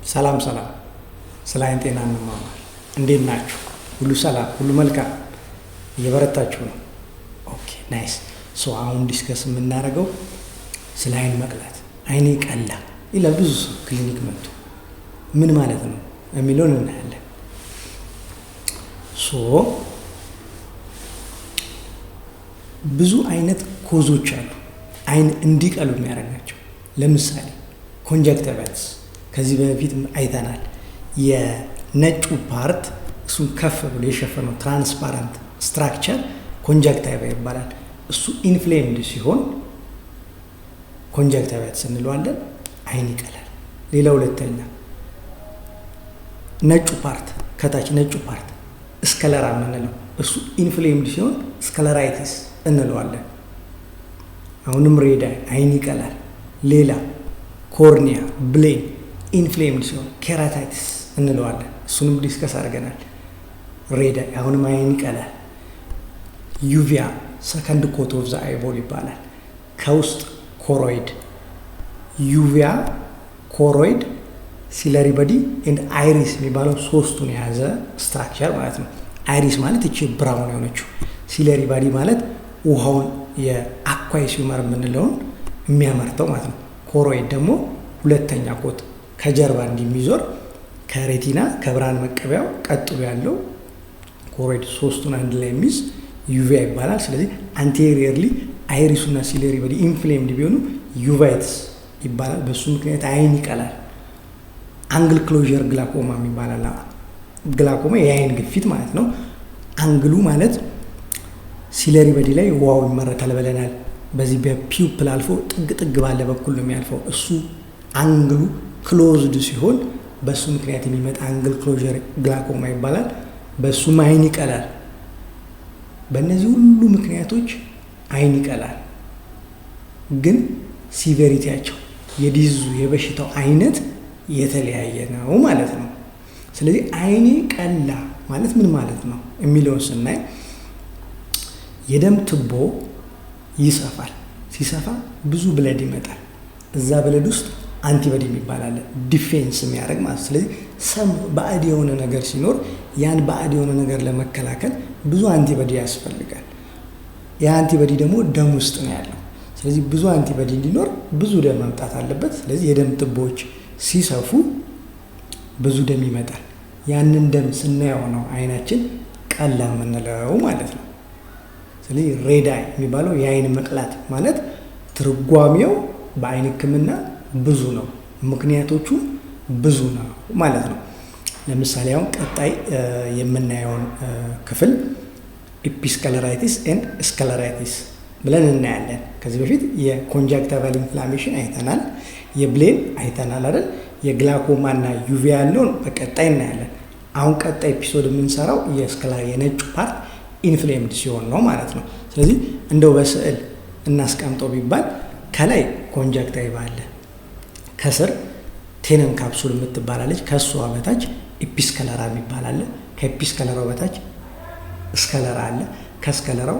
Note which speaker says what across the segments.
Speaker 1: ሰላም ስለ አይን ጤና እንማማር። እንዴት ናችሁ? ሁሉ ሰላም፣ ሁሉ መልካም፣ እየበረታችሁ ነው? ኦኬ ናይስ። አሁን ዲስከስ የምናደርገው ስለ አይን መቅላት። አይኔ ቀላ ይላል ብዙ ሰው ክሊኒክ መጥቶ ምን ማለት ነው የሚለውን እናያለን። ብዙ አይነት ኮዞች አሉ አይን እንዲቀሉ የሚያደርጋቸው። ለምሳሌ ኮንጀክቲቫይተስ ከዚህ በፊት አይተናል። የነጩ ፓርት እሱን ከፍ ብሎ የሸፈነው ትራንስፓረንት ስትራክቸር ኮንጀክቲቫ ይባላል። እሱ ኢንፍሌምድ ሲሆን ኮንጀክቲቫይተስ እንለዋለን። አይን ይቀላል። ሌላ ሁለተኛ ነጩ ፓርት ከታች ነጩ ፓርት ስከለራ የምንለው እሱ ኢንፍሌምድ ሲሆን ስከለራይቲስ እንለዋለን። አሁንም ሬድ አይን ይቀላል። ሌላ ኮርኒያ ብሌን ኢንፍሌምድ ሲሆን ኬራታይቲስ እንለዋለን። እሱንም ዲስከስ አድርገናል። ሬድ አሁንም አይን ይቀላል። ዩቪያ ሰከንድ ኮት ኦፍ ዘ አይቦል ይባላል። ከውስጥ ኮሮይድ ዩቪያ ኮሮይድ ሲለሪ በዲ ኤንድ አይሪስ የሚባለው ሶስቱን የያዘ ስትራክቸር ማለት ነው። አይሪስ ማለት እቺ ብራውን የሆነችው፣ ሲለሪ ባዲ ማለት ውሃውን የአኳይስ ሂውመር የምንለውን የሚያመርተው ማለት ነው። ኮሮይድ ደግሞ ሁለተኛ ኮት ከጀርባ እንዲሚዞር ከሬቲና ከብርሃን መቀበያው ቀጥሎ ያለው ኮሮይድ ሶስቱን አንድ ላይ የሚይዝ ዩቪያ ይባላል። ስለዚህ አንቴሪየርሊ አይሪሱና ሲለሪ በዲ ኢንፍሌምድ ቢሆኑ ዩቫይትስ ይባላል። በሱ ምክንያት አይን ይቀላል። አንግል ክሎዥር ግላኮማ ይባላል። ግላኮማ የአይን ግፊት ማለት ነው። አንግሉ ማለት ሲለሪ በዲ ላይ ውሃው ይመረታል ብለናል። በዚህ በፒውፕል አልፎ ጥግ ባለ በኩል ነው የሚያልፈው። እሱ አንግሉ ክሎዝድ ሲሆን በሱ ምክንያት የሚመጣ አንግል ክሎዥር ግላኮማ ይባላል። በሱም አይን ይቀላል። በእነዚህ ሁሉ ምክንያቶች አይን ይቀላል። ግን ሲቨሪቲያቸው የዲዙ የበሽታው አይነት የተለያየ ነው ማለት ነው። ስለዚህ አይኔ ቀላ ማለት ምን ማለት ነው የሚለውን ስናይ የደም ቱቦ ይሰፋል። ሲሰፋ ብዙ ብለድ ይመጣል። እዛ ብለድ ውስጥ አንቲበዲ የሚባል አለ፣ ዲፌንስ የሚያደርግ ማለት። ስለዚህ ሰም ባዕድ የሆነ ነገር ሲኖር ያን ባዕድ የሆነ ነገር ለመከላከል ብዙ አንቲበዲ ያስፈልጋል። ያ አንቲበዲ ደግሞ ደም ውስጥ ነው ያለው። ስለዚህ ብዙ አንቲበዲ እንዲኖር ብዙ ደም መምጣት አለበት። ስለዚህ የደም ቱቦዎች ሲሰፉ ብዙ ደም ይመጣል። ያንን ደም ስናየው ነው አይናችን ቀላ የምንለው ማለት ነው። ስለዚህ ሬድ አይ የሚባለው የአይን መቅላት ማለት ትርጓሜው በአይን ሕክምና ብዙ ነው፣ ምክንያቶቹ ብዙ ነው ማለት ነው። ለምሳሌ አሁን ቀጣይ የምናየውን ክፍል ኢፒስከለራይቲስ ኤንድ ስከለራይቲስ ብለን እናያለን። ከዚህ በፊት የኮንጃክቲቫል ኢንፍላሜሽን አይተናል፣ የብሌን አይተናል አይደል? የግላኮማ እና ዩቪያ ያለውን በቀጣይ እናያለን። አሁን ቀጣይ ኤፒሶድ የምንሰራው የነጩ ፓርት ኢንፍሌምድ ሲሆን ነው ማለት ነው። ስለዚህ እንደው በስዕል እናስቀምጠው ቢባል ከላይ ኮንጃክቲቫ አለ፣ ከስር ቴነም ካፕሱል የምትባላለች፣ ከእሷ በታች ኢፒስከለራ የሚባል አለ፣ ከኢፒስከለራው በታች ስከለራ አለ፣ ከስከለራው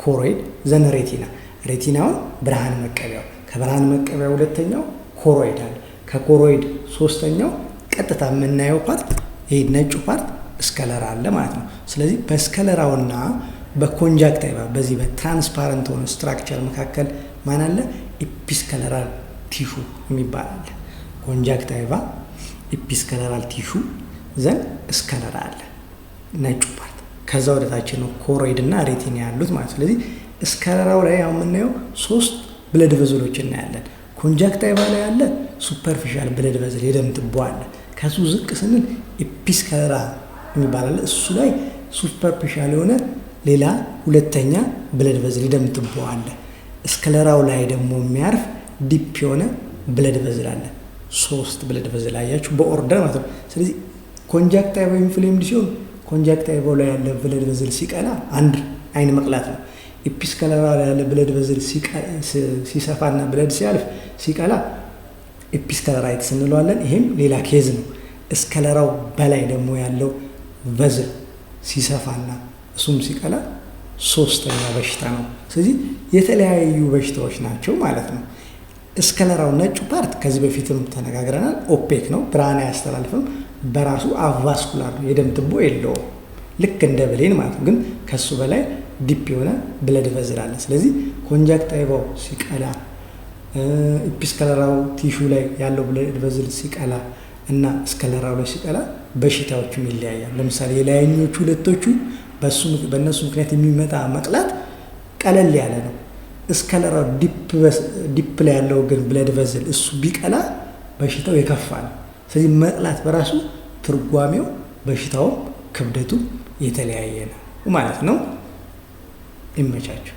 Speaker 1: ኮሮይድ ዘን ሬቲና። ሬቲናውን ብርሃን መቀበያው፣ ከብርሃን መቀበያ ሁለተኛው ኮሮይድ አለ፣ ከኮሮይድ ሶስተኛው ቀጥታ የምናየው ፓርት ይሄ ነጩ ፓርት ስከለራ አለ ማለት ነው። ስለዚህ በስከለራውና በኮንጃክቲቫ በዚህ በትራንስፓረንት ሆነ ስትራክቸር መካከል ማን አለ? ኢፒስከለራል ቲሹ የሚባል አለ። ኮንጃክቲቫ ኢፒስከለራል ቲሹ ዘን ስከለራ አለ ነጩ ፓርት። ከዛ ወደታች ነው ኮሮይድ እና ሬቲና ያሉት ማለት። ስለዚህ ስከለራው ላይ አሁን የምናየው 3 ብለድ ቨዝሎች እናያለን። ኮንጃክቲቫ ላይ ያለ ሱፐርፊሻል ብለድ ቨዝል የደም ቱቦ አለ። ከሱ ዝቅ ስንል ኢፒስከለራ የሚባል አለ። እሱ ላይ ሱፐርፊሻል የሆነ ሌላ ሁለተኛ ብለድ ቨዝል የደም ቱቦ አለ። ስከለራው ላይ ደግሞ የሚያርፍ ዲፕ የሆነ ብለድ ቨዝል አለ። 3 ብለድ ቨዝል አያችሁ በኦርደር ማለት ነው። ስለዚህ ኮንጃክቲቫ ኢንፍሌምድ ሲሆን ኮንጃክቲቫው ላይ ያለ ብለድ ቨዝል ሲቀላ አንድ አይን መቅላት ነው። ኢፒስከለራ ላይ ያለ ብለድ ቨዝል ሲሰፋና ብለድ ሲያልፍ ሲቀላ ኢፒስከለራይትስ እንለዋለን። ይሄም ሌላ ኬዝ ነው። ስከለራው በላይ ደግሞ ያለው ቨዝል ሲሰፋና እሱም ሲቀላ ሶስተኛ በሽታ ነው። ስለዚህ የተለያዩ በሽታዎች ናቸው ማለት ነው። እስከለራው ነጩ ፓርት ከዚህ በፊትም ተነጋግረናል። ኦፔክ ነው፣ ብርሃን አያስተላልፍም። በራሱ አቫስኩላር ነው፣ የደም ትቦ የለውም። ልክ እንደ ብሌን ማለት ነው። ግን ከሱ በላይ ዲፕ የሆነ ብለድ ቨዝል አለ። ስለዚህ ኮንጃክታይቫው ሲቀላ፣ ኢፒስከለራው ቲሹ ላይ ያለው ብለድ ቨዝል ሲቀላ እና እስከለራው ላይ ሲቀላ በሽታዎቹም ይለያያል። ለምሳሌ የላይኞቹ ሁለቶቹ በእነሱ ምክንያት የሚመጣ መቅላት ቀለል ያለ ነው። እስከለራው ዲፕ ላይ ያለው ግን ብለድ ቨዝል እሱ ቢቀላ በሽታው የከፋ ነው። ስለዚህ መቅላት በራሱ ትርጓሜው በሽታውም ክብደቱ የተለያየ ነው ማለት ነው። ይመቻችሁ።